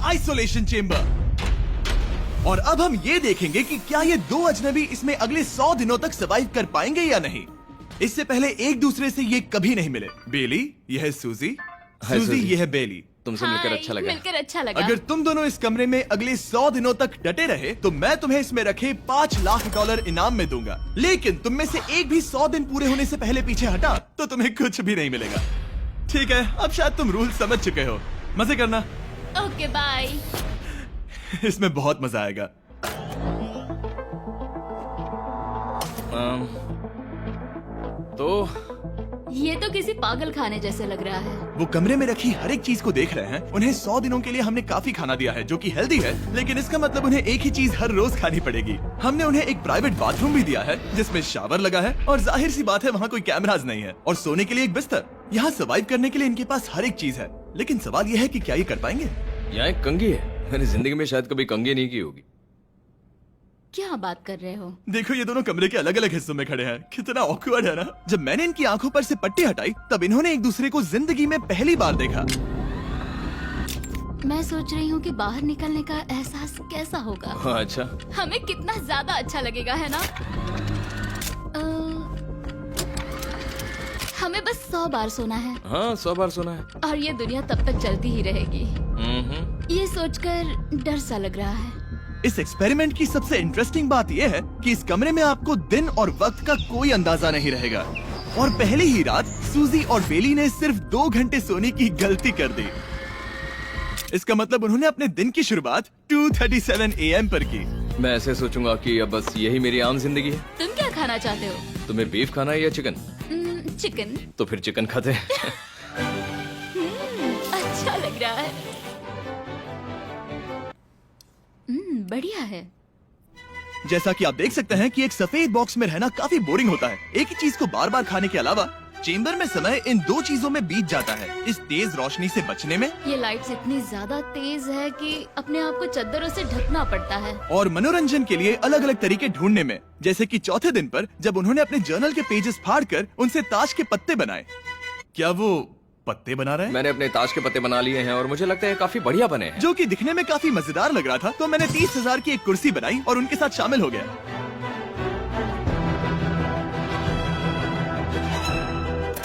Isolation chamber. और अब हम ये देखेंगे कि क्या ये दो अजनबी इसमें अगले 100 दिनों तक सर्वाइव कर पाएंगे या नहीं। इससे पहले एक दूसरे से ये कभी नहीं मिले। बेली, यह है सूजी, सूजी ये है बेली। तुमसे मिलकर अच्छा लगा। मिलकर अच्छा लगा। अगर तुम दोनों इस कमरे में अगले 100 दिनों तक डटे रहे तो मैं तुम्हें इसमें रखे $5 लाख इनाम में दूंगा। लेकिन तुम में से एक भी 100 दिन पूरे होने से पहले पीछे हटा तो तुम्हें कुछ भी नहीं मिलेगा। ठीक है, अब शायद तुम रूल समझ चुके हो। मजे करना। Okay bye. इसमें बहुत मजा आएगा। तो ये तो किसी पागल खाने जैसे लग रहा है। वो कमरे में रखी हर एक चीज को देख रहे हैं। उन्हें 100 दिनों के लिए हमने काफी खाना दिया है जो कि हेल्दी है, लेकिन इसका मतलब उन्हें एक ही चीज हर रोज खानी पड़ेगी। हमने उन्हें एक प्राइवेट बाथरूम भी दिया है जिसमें शावर लगा है और जाहिर सी बात है वहाँ कोई कैमराज नहीं है, और सोने के लिए एक बिस्तर। यहाँ सर्वाइव करने के लिए इनके पास हर एक चीज है, लेकिन सवाल यह है कि क्या ये कर पाएंगे। यहाँ एक कंघी है। मैंने जिंदगी में शायद कभी कंघी नहीं की होगी। क्या बात कर रहे हो? देखो ये दोनों कमरे के अलग अलग हिस्सों में खड़े हैं। कितना ऑकवर्ड है ना। जब मैंने इनकी आंखों पर से पट्टी हटाई तब इन्होंने एक दूसरे को जिंदगी में पहली बार देखा। मैं सोच रही हूँ कि बाहर निकलने का एहसास कैसा होगा। अच्छा, हमें कितना ज्यादा अच्छा लगेगा, है ना? हमें बस 100 बार सोना है। हाँ 100 बार सोना है। और ये दुनिया तब तक चलती ही रहेगी। ये सोचकर डर सा लग रहा है। इस एक्सपेरिमेंट की सबसे इंटरेस्टिंग बात यह है कि इस कमरे में आपको दिन और वक्त का कोई अंदाजा नहीं रहेगा। और पहली ही रात सूजी और बेली ने सिर्फ 2 घंटे सोने की गलती कर दी। इसका मतलब उन्होंने अपने दिन की शुरुआत 2:37 AM पर की। मैं ऐसे सोचूंगा कि अब बस यही मेरी आम जिंदगी है। तुम क्या खाना चाहते हो? तुम्हें बीफ खाना है या चिकन? चिकन। तो फिर चिकन खाते हैं। अच्छा लग रहा है। बढ़िया है। जैसा कि आप देख सकते हैं कि एक सफेद बॉक्स में रहना काफी बोरिंग होता है। एक ही चीज को बार बार खाने के अलावा चेंबर में समय इन 2 चीजों में बीत जाता है, इस तेज रोशनी से बचने में। ये लाइट्स इतनी ज्यादा तेज है कि अपने आप को चद्दरों से ढकना पड़ता है। और मनोरंजन के लिए अलग अलग तरीके ढूंढने में, जैसे कि चौथे दिन पर जब उन्होंने अपने जर्नल के पेजेस फाड़कर उनसे ताश के पत्ते बनाए। क्या वो पत्ते बना रहे हैं? मैंने अपने ताश के पत्ते बना लिए हैं और मुझे लगता है काफी बढ़िया बने हैं। जो कि दिखने में काफी मजेदार लग रहा था, तो मैंने 30,000 की एक कुर्सी बनाई और उनके साथ शामिल हो गया।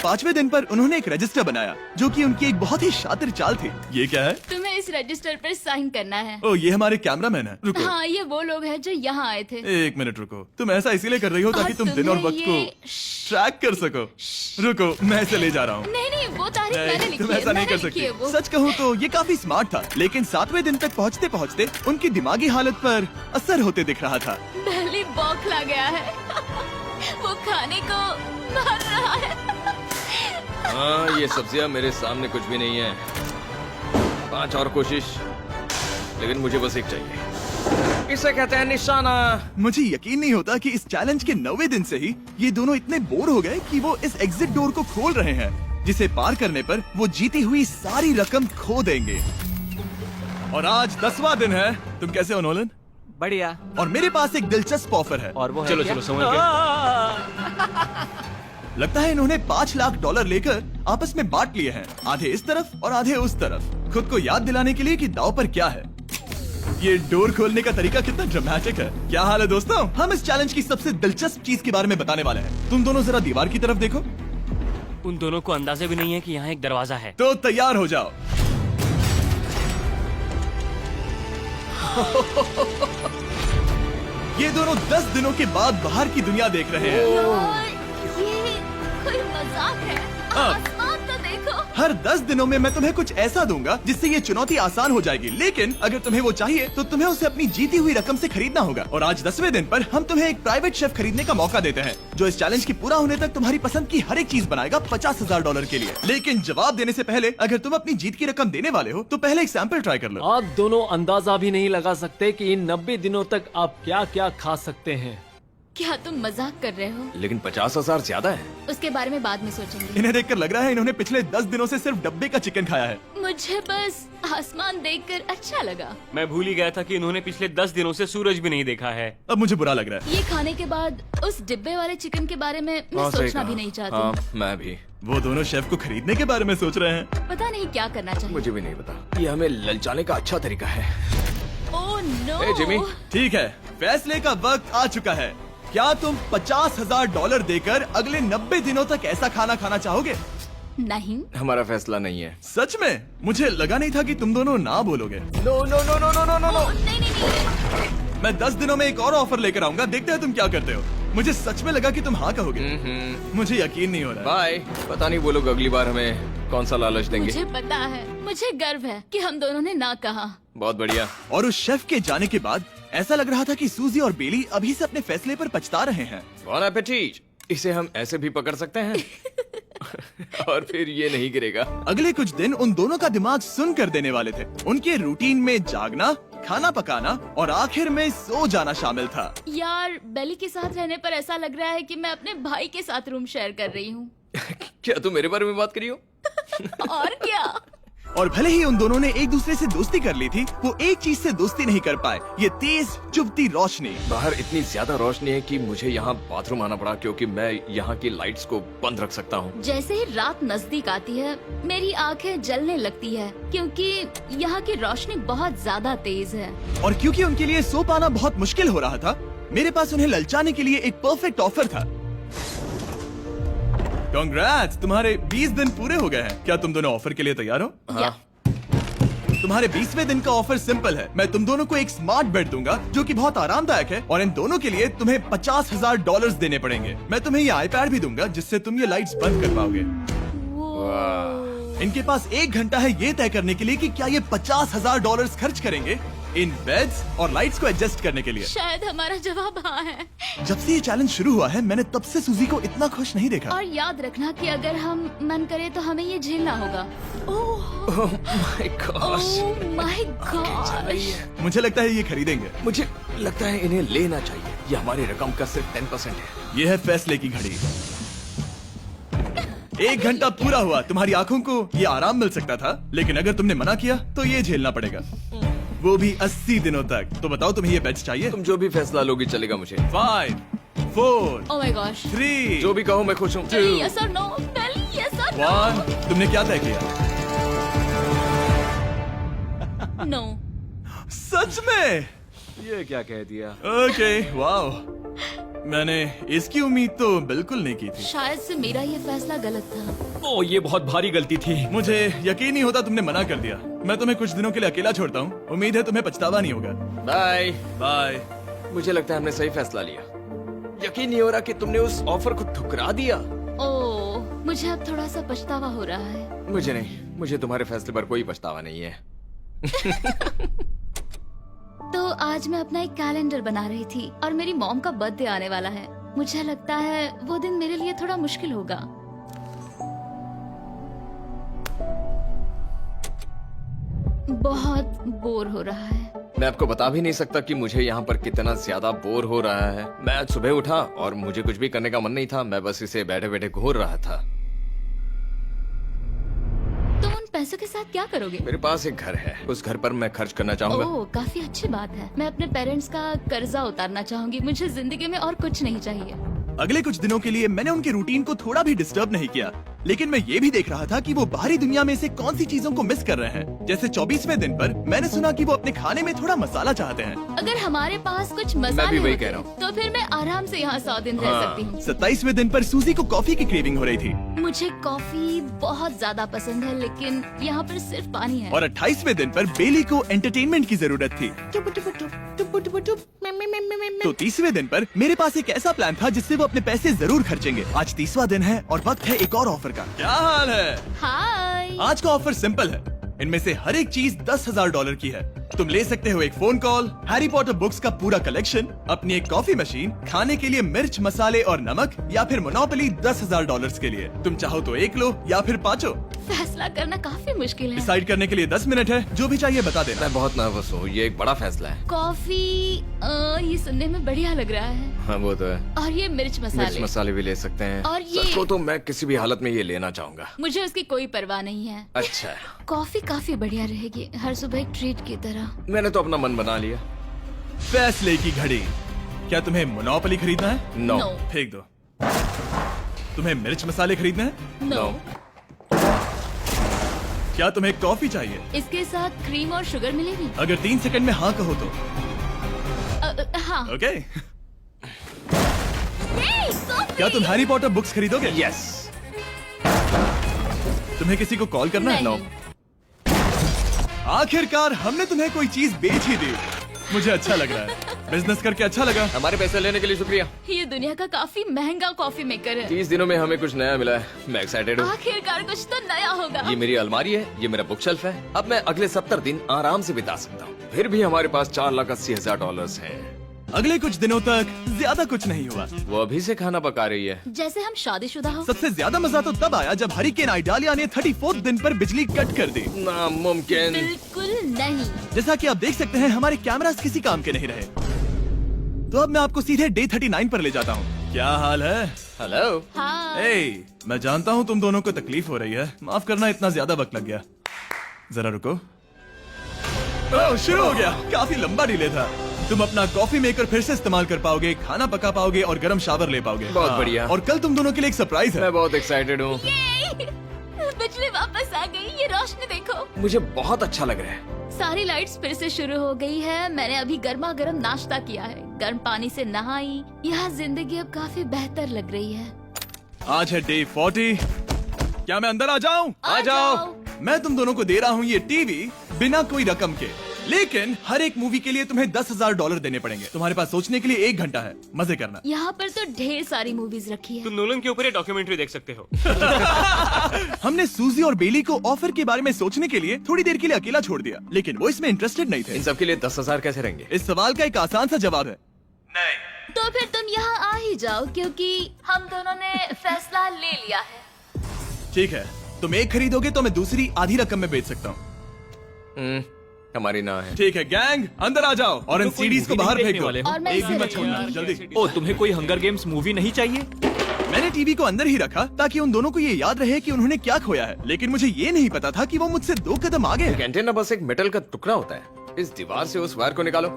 5वें दिन पर उन्होंने एक रजिस्टर बनाया जो कि उनकी एक बहुत ही शातिर चाल थी। ये क्या है? तुम्हें इस रजिस्टर पर साइन करना है। ओ, ये हमारे कैमरामैन है। रुको। हाँ, ये वो लोग हैं जो यहाँ आए थे। 1 मिनट रुको। तुम ऐसा इसीलिए कर रही हो ताकि और तुम दिन और तुम्हें वक्त को ये- ट्रैक कर सको। रुको, मैं इसे ले जा रहा हूँ। नहीं नहीं, वो तारीख मैंने लिखी तुम है। ऐसा नहीं कर मैंने लिखी है सकती। वो। सच कहूँ तो ये काफी स्मार्ट था, लेकिन 7वें दिन तक पहुँचते पहुँचते उनकी दिमागी हालत पर असर होते दिख रहा था। पहली बौखला गया है। वो खाने को मार रहा है। हाँ ये सब्जियां मेरे सामने कुछ भी नहीं है। 5 और कोशिश, लेकिन मुझे बस एक चाहिए। इसे कहते हैं निशाना। मुझे यकीन नहीं होता कि इस चैलेंज के 9वें दिन से ही ये दोनों इतने बोर हो गए कि वो इस एग्जिट डोर को खोल रहे हैं, जिसे पार करने पर वो जीती हुई सारी रकम खो देंगे। और आज 10वां दिन है। तुम कैसे हो नोलन? बढ़िया। और मेरे पास एक दिलचस्प ऑफर है। और वो है चलो क्या? चलो समझ गए। लगता है इन्होंने $5 लाख लेकर आपस में बांट लिए हैं, आधे इस तरफ और आधे उस तरफ, खुद को याद दिलाने के लिए कि दाव पर क्या है। ये डोर खोलने का तरीका कितना ड्रामेटिक है। क्या हाल है दोस्तों? हम इस चैलेंज की सबसे दिलचस्प चीज के बारे में बताने वाले हैं। तुम दोनों जरा दीवार की तरफ देखो। उन दोनों को अंदाजा भी नहीं है कि यहाँ एक दरवाजा है। तो तैयार हो जाओ। ये दोनों 10 दिनों के बाद बाहर की दुनिया देख रहे हैं। यार, ये कोई मजाक है। आसमान तो देखो। हर 10 दिनों में मैं तुम्हें कुछ ऐसा दूंगा जिससे ये चुनौती आसान हो जाएगी, लेकिन अगर तुम्हें वो चाहिए तो तुम्हें उसे अपनी जीती हुई रकम से खरीदना होगा। और आज 10वें दिन पर हम तुम्हें एक प्राइवेट शेफ खरीदने का मौका देते हैं जो इस चैलेंज की पूरा होने तक तुम्हारी पसंद की हर एक चीज बनाएगा $50,000 के लिए। लेकिन जवाब देने से पहले अगर तुम अपनी जीत की रकम देने वाले हो तो पहले एक सैंपल ट्राई कर लो। आप दोनों अंदाजा भी नहीं लगा सकते कि इन 90 दिनों तक आप क्या क्या खा सकते हैं। क्या तुम मजाक कर रहे हो? लेकिन 50,000 ज्यादा है। उसके बारे में बाद में सोचेंगे। इन्हें देखकर लग रहा है इन्होंने पिछले 10 दिनों से सिर्फ डब्बे का चिकन खाया है। मुझे बस आसमान देखकर अच्छा लगा। मैं भूल ही गया था कि इन्होंने पिछले 10 दिनों से सूरज भी नहीं देखा है। अब मुझे बुरा लग रहा है। ये खाने के बाद उस डिब्बे वाले चिकन के बारे में मैं हाँ, सही सोचना कहा। भी नहीं चाहती। हाँ, मैं भी। वो दोनों शेफ को खरीदने के बारे में सोच रहे हैं। पता नहीं क्या करना चाहिए। मुझे भी नहीं पता। ये हमें ललचाने का अच्छा तरीका है। Oh no. ए, जिमी। ठीक है, फैसले का वक्त आ चुका है। क्या तुम $50,000 देकर अगले 90 दिनों तक ऐसा खाना खाना चाहोगे? नहीं। हमारा फैसला नहीं है। सच में? मुझे लगा नहीं था कि तुम दोनों ना बोलोगे। No no no no no no no no. Oh, नहीं नहीं नहीं। मैं 10 दिनों में एक और ऑफर लेकर आऊंगा, देखते हैं तुम क्या करते हो। मुझे सच में लगा कि तुम हाँ कहोगे। मुझे यकीन नहीं हो रहा। बाय। पता नहीं वो लोग अगली बार हमें कौन सा लालच देंगे। मुझे पता है। मुझे गर्व है कि हम दोनों ने ना कहा। बहुत बढ़िया। और उस शेफ के जाने के बाद ऐसा लग रहा था कि सूजी और बेली अभी से अपने फैसले पर पछता रहे हैं। बॉन एपेटीट। इसे हम ऐसे भी पकड़ सकते हैं और फिर ये नहीं गिरेगा। अगले कुछ दिन उन दोनों का दिमाग सुन कर देने वाले थे। उनके रूटीन में जागना, खाना पकाना और आखिर में सो जाना शामिल था। यार, बेली के साथ रहने पर ऐसा लग रहा है कि मैं अपने भाई के साथ रूम शेयर कर रही हूँ। क्या तुम मेरे बारे में बात करी हो? और क्या? और भले ही उन दोनों ने एक दूसरे से दोस्ती कर ली थी, वो एक चीज से दोस्ती नहीं कर पाए, ये तेज चुभती रोशनी। बाहर इतनी ज्यादा रोशनी है कि मुझे यहाँ बाथरूम आना पड़ा क्योंकि मैं यहाँ की लाइट्स को बंद रख सकता हूँ। जैसे ही रात नजदीक आती है मेरी आंखें जलने लगती है क्योंकि यहाँ की रोशनी बहुत ज्यादा तेज है। और क्योंकि उनके लिए सो पाना बहुत मुश्किल हो रहा था, मेरे पास उन्हें ललचाने के लिए एक परफेक्ट ऑफर था। कांग्रेट्स, तुम्हारे 20 दिन पूरे हो गए हैं। क्या तुम दोनों ऑफर के लिए तैयार हो? या तुम्हारे 20वें दिन का ऑफर सिंपल है। मैं तुम दोनों को एक स्मार्ट बेड दूंगा जो कि बहुत आरामदायक है, और इन दोनों के लिए तुम्हें $50,000 देने पड़ेगे। मैं तुम्हें ये आईपैड भी दूंगा जिससे तुम ये लाइट्स बंद कर पाओगे। इनके पास 1 घंटा है ये तय करने के लिए कि क्या ये $50,000 खर्च करेंगे इन बेड्स और लाइट्स को एडजस्ट करने के लिए। शायद हमारा जवाब हाँ है। जब से ये चैलेंज शुरू हुआ है, मैंने तब से सूजी को इतना खुश नहीं देखा। और याद रखना कि अगर हम मन करे तो हमें ये झेलना होगा। Oh my gosh. My gosh. मुझे लगता है ये खरीदेंगे। मुझे लगता है इन्हें लेना चाहिए। ये हमारी रकम का सिर्फ 10% है। ये है फैसले की घड़ी। 1 घंटा पूरा हुआ। तुम्हारी आंखों को ये आराम मिल सकता था, लेकिन अगर तुमने मना किया तो ये झेलना पड़ेगा, वो भी 80 दिनों तक। तो बताओ, तुम्हें ये बेड्स चाहिए? तुम जो भी फैसला लोगी चलेगा मुझे। 5, 4, ओह माय गॉश। 3, जो भी कहो मैं खुश हूँ। बेली यस और नो। बेली यस और 1। तुमने क्या तय किया? नो। सच में? ये क्या कह दिया? Okay, wow. मैंने इसकी उम्मीद तो बिल्कुल नहीं की थी। शायद से मेरा ये फैसला गलत था। ओ, ये बहुत भारी गलती थी। मुझे यकीन नहीं होता तुमने मना कर दिया। मैं तुम्हें कुछ दिनों के लिए अकेला छोड़ता हूँ। उम्मीद है तुम्हें पछतावा नहीं होगा। बाय। बाय। मुझे लगता है हमने सही फैसला लिया। यकीन नहीं हो रहा कि तुमने उस ऑफर को ठुकरा दिया। ओह, मुझे अब थोड़ा सा पछतावा हो रहा है। मुझे नहीं। मुझे तुम्हारे फैसले पर कोई पछतावा नहीं है। तो आज मैं अपना एक कैलेंडर बना रही थी और मेरी मॉम का बर्थडे आने वाला है। मुझे लगता है वो दिन मेरे लिए थोड़ा मुश्किल होगा। बहुत बोर हो रहा है। मैं आपको बता भी नहीं सकता कि मुझे यहाँ पर कितना ज्यादा बोर हो रहा है। मैं आज सुबह उठा और मुझे कुछ भी करने का मन नहीं था। मैं बस इसे बैठे बैठे घूर रहा था। तुम उन पैसों के साथ क्या करोगे? मेरे पास एक घर है, उस घर पर मैं खर्च करना चाहूंगा। ओह, काफी अच्छी बात है। मैं अपने पेरेंट्स का कर्जा उतारना चाहूंगी। मुझे जिंदगी में और कुछ नहीं चाहिए। अगले कुछ दिनों के लिए मैंने उनके रूटीन को थोड़ा भी डिस्टर्ब नहीं किया, लेकिन मैं ये भी देख रहा था कि वो बाहरी दुनिया में से कौन सी चीजों को मिस कर रहे हैं। जैसे 24वें दिन पर मैंने सुना कि वो अपने खाने में थोड़ा मसाला चाहते हैं। अगर हमारे पास कुछ मैं भी मसाले वही होते कह रहा हूँ। तो फिर मैं आराम से यहाँ 100 दिन रह सकती हूँ। 27वें दिन पर सूजी को कॉफी की क्रेविंग हो रही थी, मुझे कॉफी बहुत ज्यादा पसंद है, लेकिन यहाँ पर सिर्फ पानी है। और 28वें दिन पर बेली को एंटरटेनमेंट की जरूरत थी। तो 30वें दिन पर मेरे पास एक ऐसा प्लान था जिससे वो अपने पैसे जरूर खर्चेंगे। आज 30वां दिन है और वक्त है एक और ऑफर का। क्या हाल है? हाय। आज का ऑफर सिंपल है। इनमें से हर एक चीज $10,000 की है। तुम ले सकते हो एक phone call, Harry Potter books का पूरा कलेक्शन, अपनी एक कॉफी मशीन, खाने के लिए मिर्च, मसाले और नमक, या फिर मोनोपोली $10,000 के लिए। तुम चाहो तो 1 लो या फिर 5। फैसला करना काफी मुश्किल है। डिसाइड करने के लिए 10 मिनट है, जो भी चाहिए बता देना। मैं बहुत नर्वस हूँ, ये एक बड़ा फैसला है। कॉफी ये सुनने में बढ़िया लग रहा है। हाँ वो तो है। और ये मिर्च मिर्च मसाले। मसाले भी ले सकते हैं। और ये- सच को तो मैं किसी भी हालत में ये लेना चाहूंगा। मुझे उसकी कोई परवाह नहीं है। अच्छा, कॉफी काफी बढ़िया रहेगी, हर सुबह एक ट्रीट की तरह। मैंने तो अपना मन बना लिया। फैसले की घड़ी। क्या तुम्हें मोनोपोली खरीदना है? नो। No. फेंक दो। तुम्हें मिर्च मसाले खरीदने हैं? नो। क्या तुम्हें कॉफी चाहिए? इसके साथ क्रीम और शुगर मिलेगी? अगर 3 सेकंड में हाँ कहो तो। हाँ। ओके। Yay, coffee! क्या तुम हैरी पॉटर बुक्स खरीदोगे? यस। तुम्हें किसी को कॉल करना है? नहीं। आखिरकार हमने तुम्हें कोई चीज बेच ही दी। मुझे अच्छा लग रहा है। बिजनेस करके अच्छा लगा। हमारे पैसे लेने के लिए शुक्रिया। ये दुनिया का काफी महंगा कॉफी मेकर है। 30 दिनों में हमें कुछ नया मिला है। मैं एक्साइटेड हूँ। आखिरकार कुछ तो नया होगा। ये मेरी अलमारी है, ये मेरा बुक शेल्फ है। अब मैं अगले 70 दिन आराम से बिता सकता हूँ। फिर भी हमारे पास $4,80,000 हैं। अगले कुछ दिनों तक ज्यादा कुछ नहीं हुआ। वो अभी से खाना पका रही है। जैसे हम शादीशुदा हो। सबसे ज्यादा मजा तो तब आया जब हरिकेन आइडालिया ने 34th दिन पर बिजली कट कर दी। नामुमकिन। बिल्कुल नहीं। जैसा कि आप देख सकते हैं हमारे कैमरास किसी काम के नहीं रहे। तो अब मैं आपको सीधे डे 39 पर ले जाता हूँ। क्या हाल है? हेलो। हाँ। ए, मैं जानता हूँ तुम दोनों को तकलीफ हो रही है। माफ करना इतना ज्यादा वक्त लग गया। जरा रुको। ओह, शुरू हो गया। काफी लंबा डिले था। तुम अपना कॉफी मेकर फिर से इस्तेमाल कर पाओगे, खाना पका पाओगे और गर्म शावर ले पाओगे। बहुत हाँ, बढ़िया। और कल तुम दोनों के लिए एक सरप्राइज है। मैं बहुत एक्साइटेड हूँ। ये बिजली वापस आ गई। ये रोशनी देखो। मुझे बहुत अच्छा लग रहा है। सारी लाइट्स फिर से शुरू हो गई है। मैंने अभी गर्मा गर्म नाश्ता किया है, गर्म पानी से नहाई। यहाँ जिंदगी अब काफी बेहतर लग रही है। आज है डे 40। क्या मैं अंदर आ जाऊं? आ जाओ। मैं तुम दोनों को दे रहा हूँ ये टीवी बिना कोई रकम के, लेकिन हर एक मूवी के लिए तुम्हें $10,000 देने पड़ेंगे। तुम्हारे पास सोचने के लिए 1 घंटा है। मजे करना। यहाँ पर तो ढेर सारी मूवीज रखी है। तुम नोलन के ऊपर ये डॉक्यूमेंट्री देख सकते हो। हमने सूजी और बेली को ऑफर के बारे में सोचने के लिए थोड़ी देर के लिए अकेला छोड़ दिया, लेकिन वो इसमें इंटरेस्टेड नहीं थे। इन सब के लिए 10,000 कैसे रहेंगे? इस सवाल का एक आसान सा जवाब है नहीं। तो फिर तुम यहाँ आ ही जाओ, क्योंकि हम दोनों ने फैसला ले लिया है। ठीक है, तुम एक खरीदोगे तो मैं दूसरी आधी रकम में बेच सकता हूँ। हमारी ना है। ठीक है गैंग, अंदर आ जाओ और इन तो कोई सीडीज को movie बाहर नहीं फेंक देखने दो। वाले हो? और मैं एक भी इसे मत छोड़ना, रखूंगी। जल्दी। ओ, तुम्हें कोई हंगर गेम्स मूवी नहीं चाहिए? मैंने टीवी को अंदर ही रखा ताकि उन दोनों को ये याद रहे कि उन्होंने क्या खोया है, लेकिन मुझे ये नहीं पता था कि वो मुझसे 2 कदम आगे है। एंटेना बस एक मेटल का टुकड़ा होता है। इस दीवार से उस वायर को निकालो।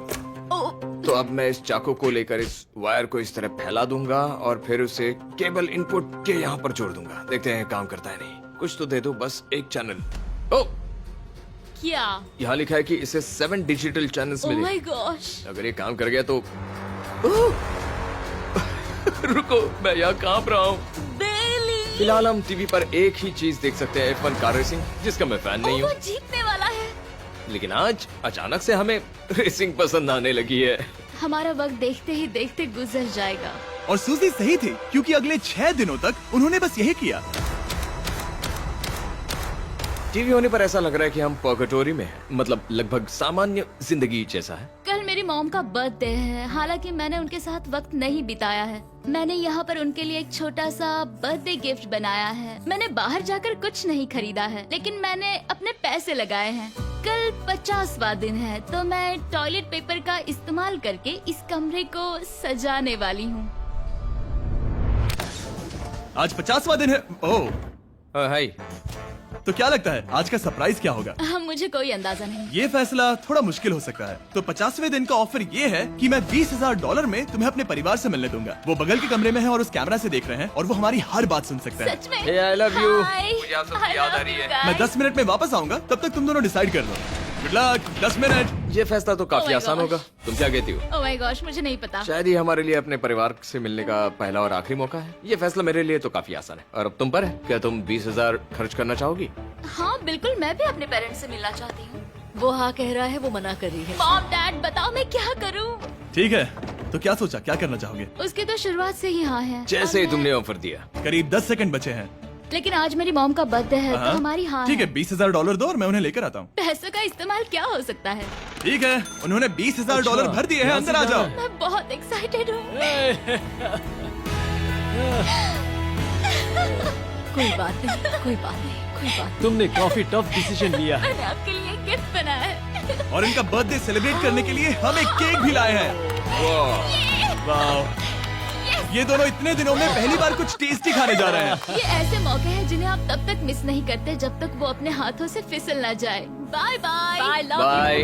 ओ, तो अब मैं इस चाकू को लेकर इस वायर को इस तरह फैला दूंगा और फिर उसे केबल इनपुट के यहाँ पर जोड़ दूंगा। देखते हैं काम करता है नहीं। कुछ तो दे दो, बस एक चैनल। ओ, क्या? यहाँ लिखा है कि इसे 7 डिजिटल चैनल्स ओह मिले। My gosh. अगर ये काम कर गया तो रुको, मैं यहाँ कांप रहा हूँ। बेली। फिलहाल हम टीवी पर एक ही चीज देख सकते हैं, F1 कार रेसिंग, जिसका मैं फैन नहीं वो हूँ। जीतने वाला है। लेकिन आज अचानक से हमें रेसिंग पसंद आने लगी है। हमारा वक्त देखते ही देखते गुजर जाएगा। और सूजी सही थी, क्योंकि अगले 6 दिनों तक उन्होंने बस यही किया। टीवी होने पर ऐसा लग रहा है कि हम पर्गेटोरी में हैं, मतलब लगभग सामान्य जिंदगी जैसा है। कल मेरी मॉम का बर्थडे है, हालांकि मैंने उनके साथ वक्त नहीं बिताया है। मैंने यहाँ पर उनके लिए एक छोटा सा बर्थडे गिफ्ट बनाया है। मैंने बाहर जाकर कुछ नहीं खरीदा है, लेकिन मैंने अपने पैसे लगाए हैं। कल 50वां दिन है, तो मैं टॉयलेट पेपर का इस्तेमाल करके इस कमरे को सजाने वाली हूँ। आज 50वां दिन है। ओह, हाय। तो क्या लगता है आज का सरप्राइज क्या होगा? मुझे कोई अंदाजा नहीं। ये फैसला थोड़ा मुश्किल हो सकता है। तो 50वें दिन का ऑफर ये है कि मैं $20,000 में तुम्हें अपने परिवार से मिलने दूंगा। वो बगल के कमरे में है और उस कैमरा से देख रहे हैं और वो हमारी हर बात सुन सकते हैं। सच में? Hey, I love you. Hi. मुझे आप सबकी I याद आ love रही you है। guys. मैं 10 मिनट में वापस आऊंगा, तब तक तुम दोनों डिसाइड कर लो। Good luck. 10 मिनट। ये फैसला तो Oh काफी my आसान gosh. होगा। तुम क्या कहती हो? ओह माय गॉश, मुझे नहीं पता। शायद ये हमारे लिए अपने परिवार से मिलने का पहला और आखिरी मौका है। ये फैसला मेरे लिए तो काफी आसान है। और अब तुम पर है। क्या तुम 20,000 खर्च करना चाहोगी? हाँ बिल्कुल, मैं भी अपने पेरेंट्स से मिलना चाहती हूँ। वो हाँ कह रहा है, वो मना कर रही है। मॉम डैड बताओ मैं क्या करूँ? ठीक है, तो क्या सोचा, क्या करना चाहोगे? उसकी तो शुरुआत से ही हाँ है। जैसे ही और तुमने ऑफर दिया। करीब 10 सेकंड बचे हैं। लेकिन आज मेरी मॉम का बर्थडे है, तो हाँ। हमारी हाँ ठीक है, $20,000 दो और मैं उन्हें लेकर आता हूँ। पैसों का इस्तेमाल क्या हो सकता है? ठीक है, उन्होंने $20,000 अच्छा, भर दिए हैं। अंदर आ जाओ। मैं बहुत एक्साइटेड हूँ। कोई बात नहीं, कोई बात नहीं, कोई बात तुमने काफी टफ डिसीजन लिया है। मैंने आपके लिए गिफ्ट बनाया है। और इनका बर्थडे सेलिब्रेट करने के लिए हम एक केक भी लाए हैं। वाह, ये दोनों इतने दिनों में पहली बार कुछ टेस्टी खाने जा रहे हैं। ये ऐसे मौके हैं जिन्हें आप तब तक मिस नहीं करते जब तक वो अपने हाथों से फिसल ना जाए। Bye bye. Bye love bye.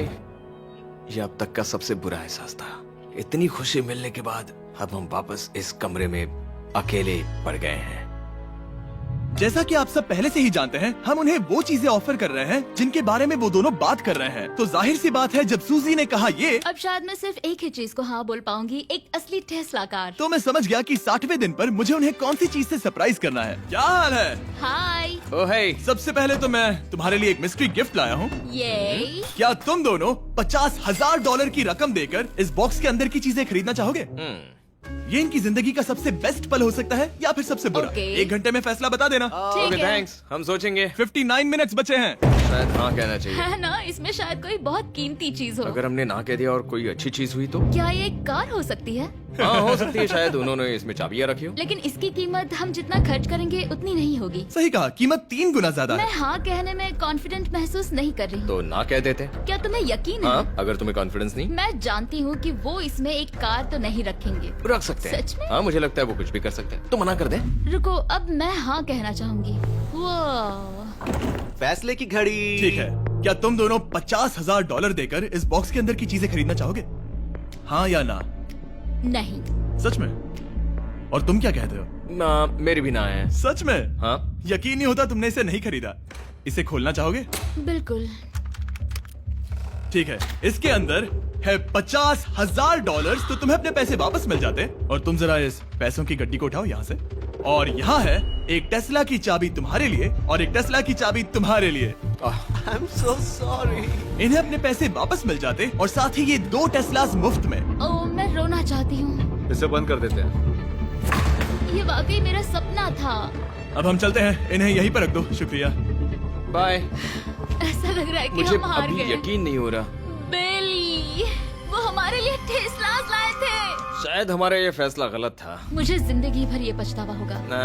ये अब तक का सबसे बुरा एहसास था। इतनी खुशी मिलने के बाद अब हम वापस इस कमरे में अकेले पड़ गए हैं। जैसा कि आप सब पहले से ही जानते हैं, हम उन्हें वो चीजें ऑफर कर रहे हैं जिनके बारे में वो दोनों बात कर रहे हैं। तो जाहिर सी बात है, जब सूजी ने कहा ये, अब शायद मैं सिर्फ एक ही चीज को हाँ बोल पाऊंगी, एक असली टेस्ला कार। तो मैं समझ गया कि 60वें दिन पर मुझे उन्हें कौन सी चीज से सरप्राइज करना है। क्या हाल है? हाय। ओ हे, सबसे पहले तो मैं तुम्हारे लिए एक मिस्ट्री गिफ्ट लाया हूँ। ये क्या तुम दोनों $50,000 की रकम देकर इस बॉक्स के अंदर की चीजें खरीदना चाहोगे? ये इनकी जिंदगी का सबसे बेस्ट पल हो सकता है या फिर सबसे बुरा। Okay. 1 घंटे में फैसला बता देना। ठीक ओके है। थैंक्स, हम सोचेंगे। 59 मिनट्स बचे हैं। शायद हाँ कहना चाहिए। है ना, इसमें शायद कोई बहुत कीमती चीज हो। अगर हमने ना कह दिया और कोई अच्छी चीज हुई तो? क्या ये एक कार हो सकती है? हाँ हो सकती है, शायद उन्होंने इसमें चाबियां रखी हो। लेकिन इसकी कीमत हम जितना खर्च करेंगे उतनी नहीं होगी। सही कहा, कीमत 3 गुना ज्यादा मैं है। हाँ कहने में कॉन्फिडेंट महसूस नहीं कर रही। तो ना कह देते। क्या तुम्हें यकीन है? हाँ, अगर तुम्हें कॉन्फिडेंस नहीं, मैं जानती हूँ कि वो इसमें एक कार तो नहीं रखेंगे। रख सकते हैं। सच में? हाँ मुझे लगता है वो कुछ भी कर सकते हैं। तो मना कर दे। रुको, अब मैं हाँ कहना चाहूंगी। वो फैसले की घड़ी। ठीक है, क्या तुम दोनों $50,000 देकर इस बॉक्स के अंदर की चीजें खरीदना चाहोगे? हाँ या ना? नहीं। सच में? और तुम क्या कहते हो? ना, मेरी भी ना है। सच में? हाँ यकीन नहीं होता तुमने इसे नहीं खरीदा। इसे खोलना चाहोगे? बिल्कुल। ठीक है, इसके अंदर है $50,000, तो तुम्हें अपने पैसे वापस मिल जाते। और तुम जरा इस पैसों की गड्डी को उठाओ यहाँ से। और यहाँ है एक टेस्ला की चाबी तुम्हारे लिए और एक टेस्ला की चाबी तुम्हारे लिए। I am so sorry. इन्हें अपने पैसे वापस मिल जाते और साथ ही ये 2 टेस्लास मुफ्त में। ओ, मैं रोना चाहती हूँ। इसे बंद कर देते हैं। ये वाकई मेरा सपना था। अब हम चलते हैं, इन्हें यहीं पर रख दो। शुक्रिया। बाय। ऐसा लग रहा है कि मुझे हम हार अभी गए। यकीन नहीं हो रहा। बेली, वो हमारे लिए टेस्लास लाए थे। शायद हमारा ये फैसला गलत था। मुझे जिंदगी भर ये पछतावा होगा। ना,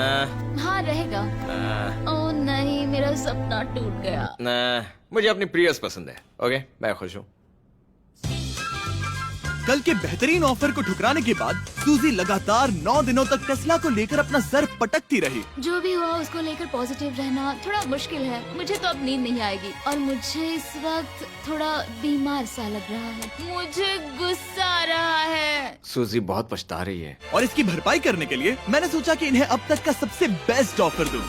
हाँ रहेगा। ना, ओ नहीं, मेरा सपना टूट गया। ना, मुझे अपनी प्रियस पसंद है। ओके, मैं खुश हूँ। कल के बेहतरीन ऑफर को ठुकराने के बाद सूजी लगातार 9 दिनों तक टेस्ला को लेकर अपना सर पटकती रही। जो भी हुआ उसको लेकर पॉजिटिव रहना थोड़ा मुश्किल है। मुझे तो अब नींद नहीं आएगी और मुझे इस वक्त थोड़ा बीमार सा लग रहा है। मुझे गुस्सा आ रहा है। सूजी बहुत पछता रही है। और इसकी भरपाई करने के लिए मैंने सोचा कि इन्हें अब तक का सबसे बेस्ट ऑफर दूं।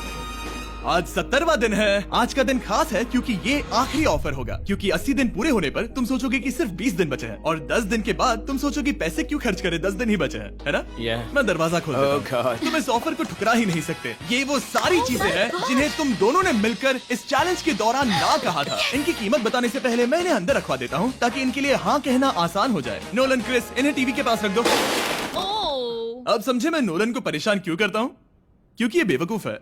आज 70वां दिन है। आज का दिन खास है क्योंकि ये आखिरी ऑफर होगा। क्योंकि 80 दिन पूरे होने पर तुम सोचोगे कि सिर्फ 20 दिन बचे हैं और 10 दिन के बाद तुम सोचोगे पैसे क्यों खर्च करें, 10 दिन ही बचे हैं, है ना? Yeah. मैं दरवाजा खोल देता Oh हूं। God. तुम इस ऑफर को ठुकरा ही नहीं सकते। ये वो सारी चीजें हैं जिन्हें तुम दोनों ने मिलकर इस चैलेंज के दौरान ना कहा था। इनकी कीमत बताने से पहले मैं इन्हें अंदर रखवा देता हूँ ताकि इनके लिए हाँ कहना आसान हो जाए। नोलन, क्रिस, इन्हें टीवी के पास रख दो। ओ, अब समझे मैं नोलन को परेशान क्यों करता हूँ? क्योंकि ये बेवकूफ है।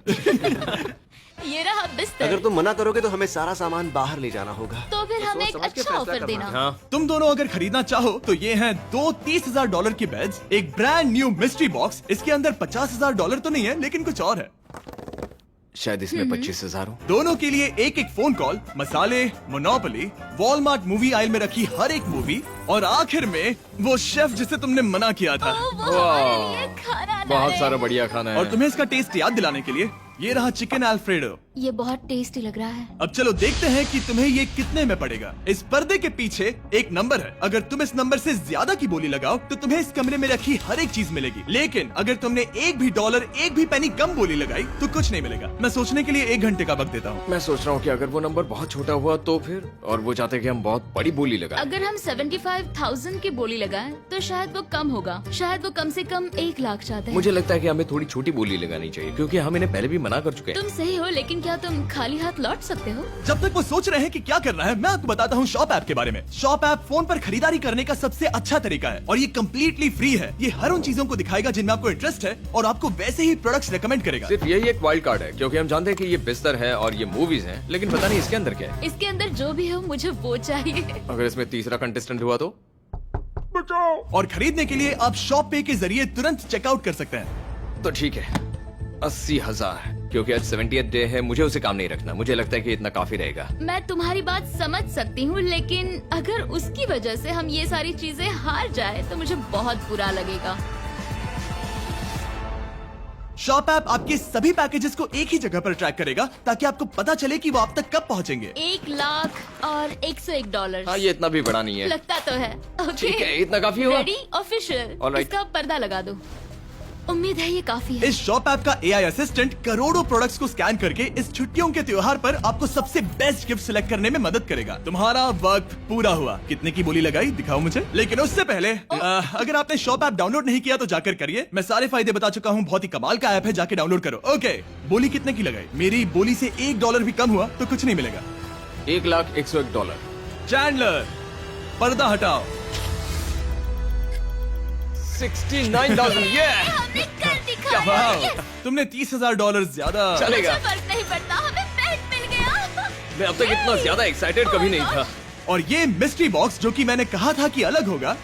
ये रहा बिस्तर। अगर तुम मना करोगे तो हमें सारा सामान बाहर ले जाना होगा। तो फिर हमें एक समझ के अच्छा फैसला ऑफर करना। देना। हाँ, तुम दोनों अगर खरीदना चाहो तो ये हैं 2 $30,000 के बेड्स, एक ब्रांड न्यू मिस्ट्री बॉक्स। इसके अंदर $50,000 तो नहीं है लेकिन कुछ और है। शायद इसमें 25,000 हो। दोनों के लिए एक एक फोन कॉल, मसाले, मोनोपोली, वॉलमार्ट मूवी आइल में रखी हर एक मूवी और आखिर में वो शेफ जिसे तुमने मना किया था। ओ, वो हमारे लिए खाना ला बहुत रहे सारा हैं। बढ़िया खाना है। और तुम्हें इसका टेस्ट याद दिलाने के लिए ये रहा चिकन अल्फ्रेडो। ये बहुत टेस्टी लग रहा है। अब चलो देखते हैं कि तुम्हें ये कितने में पड़ेगा। इस पर्दे के पीछे एक नंबर है। अगर तुम इस नंबर से ज्यादा की बोली लगाओ तो तुम्हें इस कमरे में रखी हर एक चीज मिलेगी। लेकिन अगर तुमने एक भी डॉलर, एक भी पेनी कम बोली लगाई तो कुछ नहीं मिलेगा। मैं सोचने के लिए 1 घंटे का वक्त देता हूँ। मैं सोच रहा हूँ कि अगर वो नंबर बहुत छोटा हुआ तो फिर, और वो चाहते कि हम बहुत बड़ी बोली लगाएं। अगर हम 75,000 की बोली लगाएं तो शायद वो कम होगा। शायद वो कम से कम 1 लाख चाहते हैं। मुझे लगता है कि हमें थोड़ी छोटी बोली लगानी चाहिए क्योंकि हम इन्हें पहले भी मना कर चुके हैं। तुम सही हो, लेकिन क्या तुम खाली हाथ लौट सकते हो? जब तक वो सोच रहे हैं कि क्या करना है, मैं आपको बताता हूँ शॉप ऐप के बारे में। शॉप ऐप फोन पर खरीदारी करने का सबसे अच्छा तरीका है और ये कम्प्लीटली फ्री है। ये हर उन चीजों को दिखाएगा जिनमें आपको इंटरेस्ट है और आपको वैसे ही प्रोडक्ट्स रेकमेंड करेगा। सिर्फ यही एक वाइल्ड कार्ड है क्योंकि हम जानते हैं कि ये बिस्तर है और ये मूवीज हैं, लेकिन पता नहीं इसके अंदर क्या है। इसके अंदर जो भी हो मुझे वो चाहिए। अगर इसमें तीसरा कंटेस्टेंट हुआ तो? और खरीदने के लिए आप शॉप पे के जरिए तुरंत चेकआउट कर सकते हैं। तो ठीक है, 80,000। क्योंकि आज 70th डे है, मुझे उसे काम नहीं रखना। मुझे लगता है कि इतना काफी रहेगा। मैं तुम्हारी बात समझ सकती हूँ, लेकिन अगर उसकी वजह से हम ये सारी चीजें हार जाए तो मुझे बहुत बुरा लगेगा। शॉप ऐप आपके सभी पैकेजेस को एक ही जगह पर ट्रैक करेगा ताकि आपको पता चले कि वो आप तक कब पहुंचेंगे। 1 लाख और $101। हाँ, ये इतना भी बड़ा नहीं है। लगता तो है। ओके, ठीक है, इतना काफी हुआ। Ready, official. Alright. इसका पर्दा लगा दो। उम्मीद है ये काफी है। इस शॉप ऐप का AI असिस्टेंट करोड़ों प्रोडक्ट्स को स्कैन करके इस छुट्टियों के त्योहार पर आपको सबसे बेस्ट गिफ्ट सिलेक्ट करने में मदद करेगा। तुम्हारा वक्त पूरा हुआ। कितने की बोली लगाई दिखाओ मुझे। लेकिन उससे पहले अगर आपने शॉप ऐप डाउनलोड नहीं किया तो जाकर करिए। मैं सारे फायदे बता चुका हूँ। बहुत ही कमाल का ऐप है, जाके डाउनलोड करो। ओके, बोली कितने की लगाई? मेरी बोली से $1 भी कम हुआ तो कुछ नहीं मिलेगा। $1,01,000। चैंडलर, पर्दा हटाओ। 69,000। ये हमने कर दिखाया। वाह, तुमने $30,000 ज्यादा। चलेगा। मुझे फर्क नहीं पड़ता, हमें पेट मिल गया। मैं अब तक इतना ज्यादा एक्साइटेड कभी नहीं था। और ये मिस्ट्री बॉक्स जो कि मैंने कहा था कि अलग होगा,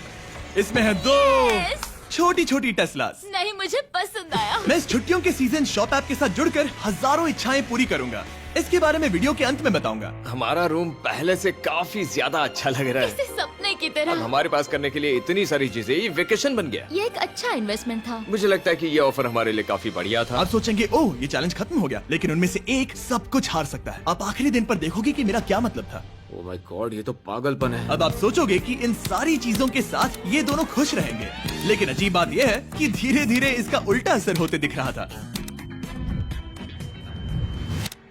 इसमें है 2 Yes. छोटी छोटी टेस्लास। नहीं, मुझे पसंद आया। मैं इस छुट्टियों के सीजन शॉप ऐप के साथ जुड़कर हजारों इच्छाएं पूरी करूंगा। इसके बारे में वीडियो के अंत में बताऊंगा। हमारा रूम पहले से काफी ज्यादा अच्छा लग रहा है। इसे सपने की अब तरह। हमारे पास करने के लिए इतनी सारी चीजें, ये वेकेशन बन गया। ये एक अच्छा इन्वेस्टमेंट था। मुझे लगता है कि ये ऑफर हमारे लिए काफी बढ़िया था। आप सोचेंगे ओह ये चैलेंज खत्म हो गया, लेकिन उनमें से एक सब कुछ हार सकता है। आप आखिरी दिन पर देखोगे कि मेरा क्या मतलब था। ओह माय गॉड, ये तो पागलपन है। अब आप सोचोगे कि इन सारी चीजों के साथ ये दोनों खुश रहेंगे, लेकिन अजीब बात यह है कि धीरे धीरे इसका उल्टा असर होते दिख रहा था।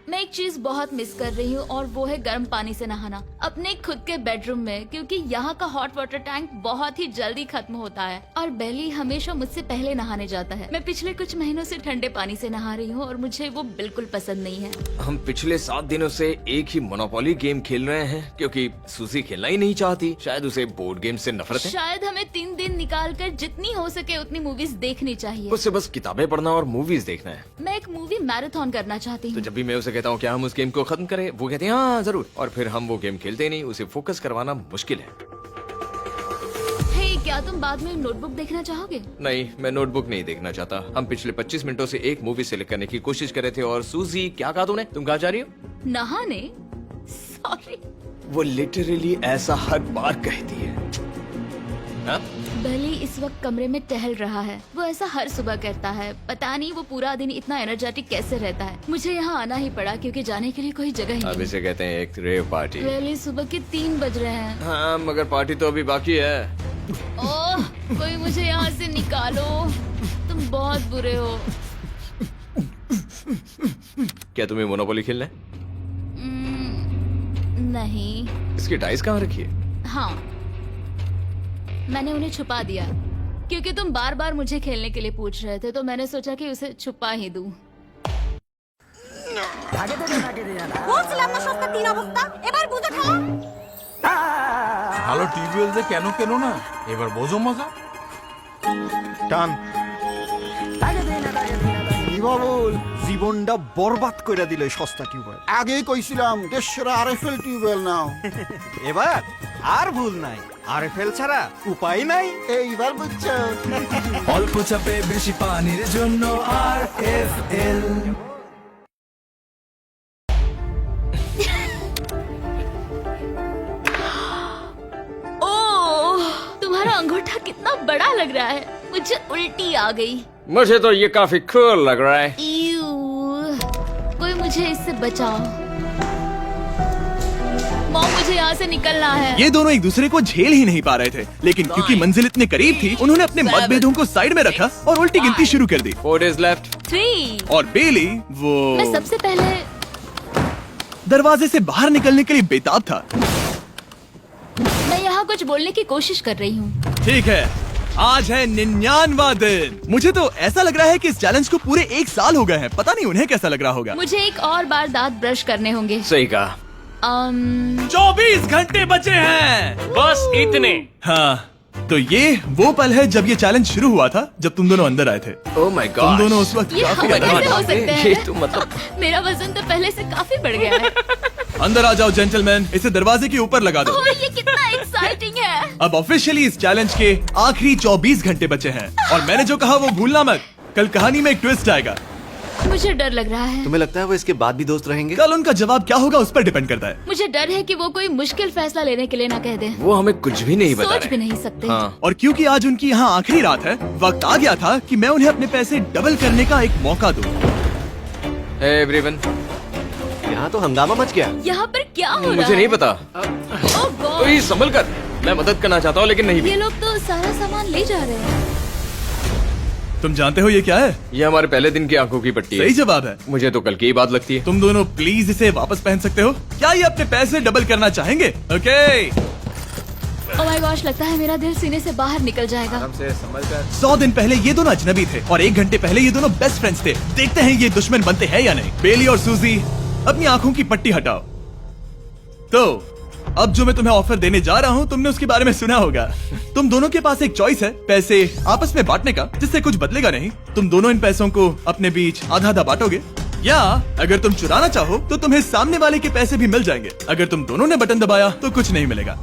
मैं एक चीज बहुत मिस कर रही हूँ और वो है गर्म पानी से नहाना अपने खुद के बेडरूम में, क्योंकि यहाँ का हॉट वाटर टैंक बहुत ही जल्दी खत्म होता है और बेली हमेशा मुझसे पहले नहाने जाता है। मैं पिछले कुछ महीनों से ठंडे पानी से नहा रही हूँ और मुझे वो बिल्कुल पसंद नहीं है। हम पिछले 7 दिनों से एक ही मोनोपोली गेम खेल रहे हैं क्योंकि सूजी खेलना ही नहीं चाहती। शायद उसे बोर्ड गेम से नफरत है। शायद हमें 3 दिन निकाल कर जितनी हो सके उतनी मूवीज देखनी चाहिए। उससे बस किताबें पढ़ना और मूवीज देखना है। मैं एक मूवी मैराथन करना चाहती तो हूँ। जब भी मैं उसे कहता हूँ क्या हम उस गेम को खत्म करें, वो कहते हैं हाँ जरूर, और फिर हम वो गेम खेलते ही नहीं। उसे फोकस करवाना मुश्किल है। हे, क्या तुम बाद में नोटबुक देखना चाहोगे? नहीं, मैं नोटबुक नहीं देखना चाहता। हम पिछले 25 मिनटों से एक मूवी सेलेक्ट करने की कोशिश कर रहे थे। और सूजी, क्या कहा तूने? तुम कहाँ जा रही हो? नहाने? सॉरी। वो लिटरली ऐसा हर बार कहती है। हाँ? बली इस वक्त कमरे में टहल रहा है। वो ऐसा हर सुबह करता है। पता नहीं वो पूरा दिन इतना एनर्जेटिक कैसे रहता है। मुझे यहाँ आना ही पड़ा क्योंकि जाने के लिए कोई जगह ही अब नहीं। इसे कहते हैं एक रेव पार्टी। बली, सुबह के 3 बज रहे हैं। हाँ, मगर पार्टी तो अभी बाकी है। ओह, कोई मुझे यहाँ से निकालो। तुम बहुत बुरे हो। क्या तुम्हें मोनोपोली खेलना है? नहीं। इसकी डाइस कहाँ रखी है? हाँ, मैंने उन्हें छुपा दिया क्योंकि तुम बार बार मुझे खेलने के लिए पूछ रहे थे, तो मैंने सोचा कि उसे छुपा ही दूं। বলছিলাম না সস্তা 3 অবস্থা, এবার বুঝে খাও। ভালো টিউবওয়েল যে কেন কেন না এবার বোঝো মজা। টান বাবুল জীবনটা বরবাদ করে দিল সস্তা টিউবওয়েল। আগেই কইছিলাম দেশের আরএফএল টিউবওয়েল নাও। এবার আর ভুল নাই, আরএফএল ছাড়া উপায় নাই। এইবার বুঝছো? অল্প চাপে বেশি পানির জন্য আরএফএল। ओह, तुम्हारा अंगूठा कितना बड़ा लग रहा है। मुझे उल्टी आ गई। मुझे तो ये काफी कूल लग रहा है। ईऊ, कोई मुझे इससे बचाओ। मॉम, मुझे यहाँ से निकलना है। ये दोनों एक दूसरे को झेल ही नहीं पा रहे थे, लेकिन क्योंकि मंजिल इतने करीब थी, उन्होंने अपने मतभेदों को साइड में रखा और उल्टी गिनती शुरू कर दी। 4 days left। 3। और बेली वो मैं सबसे पहले दरवाजे से बाहर निकलने के लिए बेताब था। मैं यहाँ कुछ बोलने की कोशिश कर रही हूँ। ठीक है, आज है 99वां दिन। मुझे तो ऐसा लग रहा है कि इस चैलेंज को पूरे 1 साल हो गए हैं। पता नहीं उन्हें कैसा लग रहा होगा। मुझे एक और बार दांत ब्रश करने होंगे। सही कहा। 24 घंटे बचे हैं। बस इतने। हाँ, तो ये वो पल है जब ये चैलेंज शुरू हुआ था, जब तुम दोनों अंदर आए थे। ओह माय गॉड, तुम दोनों उस वक्त ये काफी हम ज्यादा- कैसे हो सकते हैं? ये तो मतलब मेरा वजन तो पहले से काफी बढ़ गया है। अंदर आ जाओ जेंटलमैन, इसे दरवाजे के ऊपर लगा दो। ओह, ये कितना एक्साइटिंग है। अब ऑफिशियली इस चैलेंज के आखिरी 24 घंटे बचे हैं और मैंने जो कहा वो भूलना मत। कल कहानी में एक ट्विस्ट आएगा। मुझे डर लग रहा है। तुम्हें लगता है वो इसके बाद भी दोस्त रहेंगे? कल उनका जवाब क्या होगा उस पर डिपेंड करता है। मुझे डर है कि वो कोई मुश्किल फैसला लेने के लिए ना कह दें। वो हमें कुछ भी नहीं बता सोच भी रहे। नहीं सकते। हाँ। और क्योंकि आज उनकी यहाँ आखिरी रात है, वक्त आ गया था कि मैं उन्हें अपने पैसे डबल करने का एक मौका दूं। Hey everyone, यहाँ तो हंगामा मच गया। यहाँ पर क्या हो रहा है? मुझे नहीं पता। ओह गॉड, कोई संभल कर, मैं मदद करना चाहता हूँ लेकिन नहीं भी। ये लोग तो सारा सामान ले जा रहे हैं। तुम जानते हो ये क्या है? ये हमारे पहले दिन की आंखों की पट्टी है। सही जवाब है। मुझे तो कल की ही बात लगती है। तुम दोनों प्लीज इसे वापस पहन सकते हो? क्या ये अपने पैसे डबल करना चाहेंगे? ओके। ओह माय गॉश, लगता है मेरा दिल सीने से बाहर निकल जाएगा। 100 दिन पहले ये दोनों अजनबी थे और 1 घंटे पहले ये दोनों बेस्ट फ्रेंड्स थे। देखते हैं ये दुश्मन बनते हैं या नहीं। बेली और सूजी, अपनी आंखों की पट्टी हटाओ। तो अब जो मैं तुम्हें ऑफर देने जा रहा हूँ, तुमने उसके बारे में सुना होगा। तुम दोनों के पास एक चॉइस है, पैसे आपस में बांटने का, जिससे कुछ बदलेगा नहीं। तुम दोनों इन पैसों को अपने बीच आधा आधा बांटोगे, या अगर तुम चुराना चाहो तो तुम्हें सामने वाले के पैसे भी मिल जाएंगे। अगर तुम दोनों ने बटन दबाया तो कुछ नहीं मिलेगा।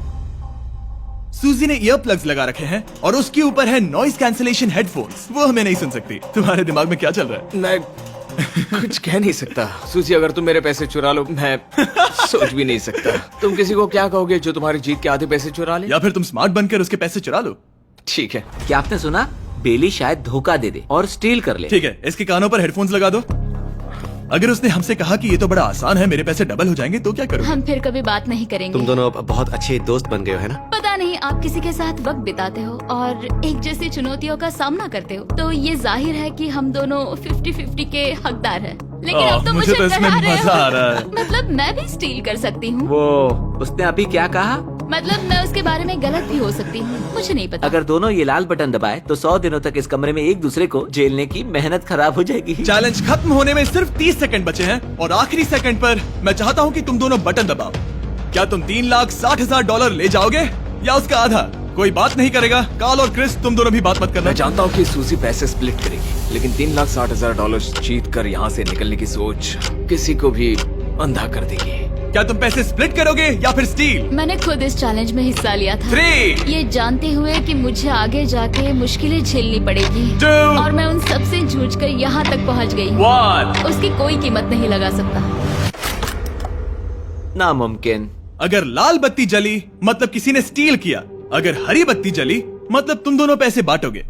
सूजी ने ईयर प्लग्स लगा रखे हैं और उसके ऊपर है नॉइस कैंसिलेशन हेडफोन्स। वो हमें नहीं सुन सकती। तुम्हारे दिमाग में क्या चल रहा है? मैं कुछ कह नहीं सकता। सूजी, अगर तुम मेरे पैसे चुरा लो, मैं सोच भी नहीं सकता। तुम किसी को क्या कहोगे जो तुम्हारी जीत के आधे पैसे चुरा ले? या फिर तुम स्मार्ट बनकर उसके पैसे चुरा लो। ठीक है। क्या आपने सुना? बेली शायद धोखा दे दे और स्टील कर ले। ठीक है, इसके कानों पर हेडफोन्स लगा दो। अगर उसने हमसे कहा कि ये तो बड़ा आसान है, मेरे पैसे डबल हो जाएंगे, तो क्या करोगे? हम फिर कभी बात नहीं करेंगे। तुम दोनों अब बहुत अच्छे दोस्त बन गए हो, है ना? पता नहीं, आप किसी के साथ वक्त बिताते हो और एक जैसी चुनौतियों का सामना करते हो, तो ये जाहिर है कि हम दोनों 50-50 के हकदार हैं। लेकिन अब तो मुझे तो इसमें डरा रहे मजा आ हो। रहा है। मतलब मैं भी स्टील कर सकती हूँ। वो उसने अभी क्या कहा? मतलब मैं उसके बारे में गलत भी हो सकती हूँ, मुझे नहीं पता। अगर दोनों ये लाल बटन दबाए तो 100 दिनों तक इस कमरे में एक दूसरे को झेलने की मेहनत खराब हो जाएगी। चैलेंज खत्म होने में सिर्फ 30 सेकंड बचे हैं और आखिरी सेकंड पर मैं चाहता हूँ कि तुम दोनों बटन दबाओ। क्या तुम $3,60,000 ले जाओगे या उसका आधा? कोई बात नहीं करेगा। कार्ल और क्रिस, तुम दोनों भी बात मत करना। मैं जानता हूँ कि सूजी पैसे स्प्लिट करेगी, लेकिन $3,60,000 जीत कर यहाँ से निकलने की सोच किसी को भी अंधा कर देगी। क्या तुम पैसे स्प्लिट करोगे या फिर स्टील? मैंने खुद इस चैलेंज में हिस्सा लिया था, 3, ये जानते हुए कि मुझे आगे जाके मुश्किलें झेलनी पड़ेगी 2, और मैं उन सब से जूझकर यहाँ तक पहुँच गई हूँ। 1। उसकी कोई कीमत नहीं लगा सकता। नामुमकिन। अगर लाल बत्ती जली मतलब किसी ने स्टील किया, अगर हरी बत्ती जली मतलब तुम दोनों पैसे बांटोगे।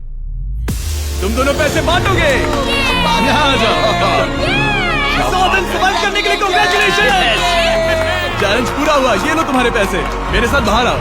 तुम दोनों पैसे बांटोगे। यहाँ आ जाओ। 100 दिन सर्वाइव करने के लिए कांग्रेचुलेशन। चैलेंज पूरा हुआ। ये लो तुम्हारे पैसे, मेरे साथ बाहर आओ।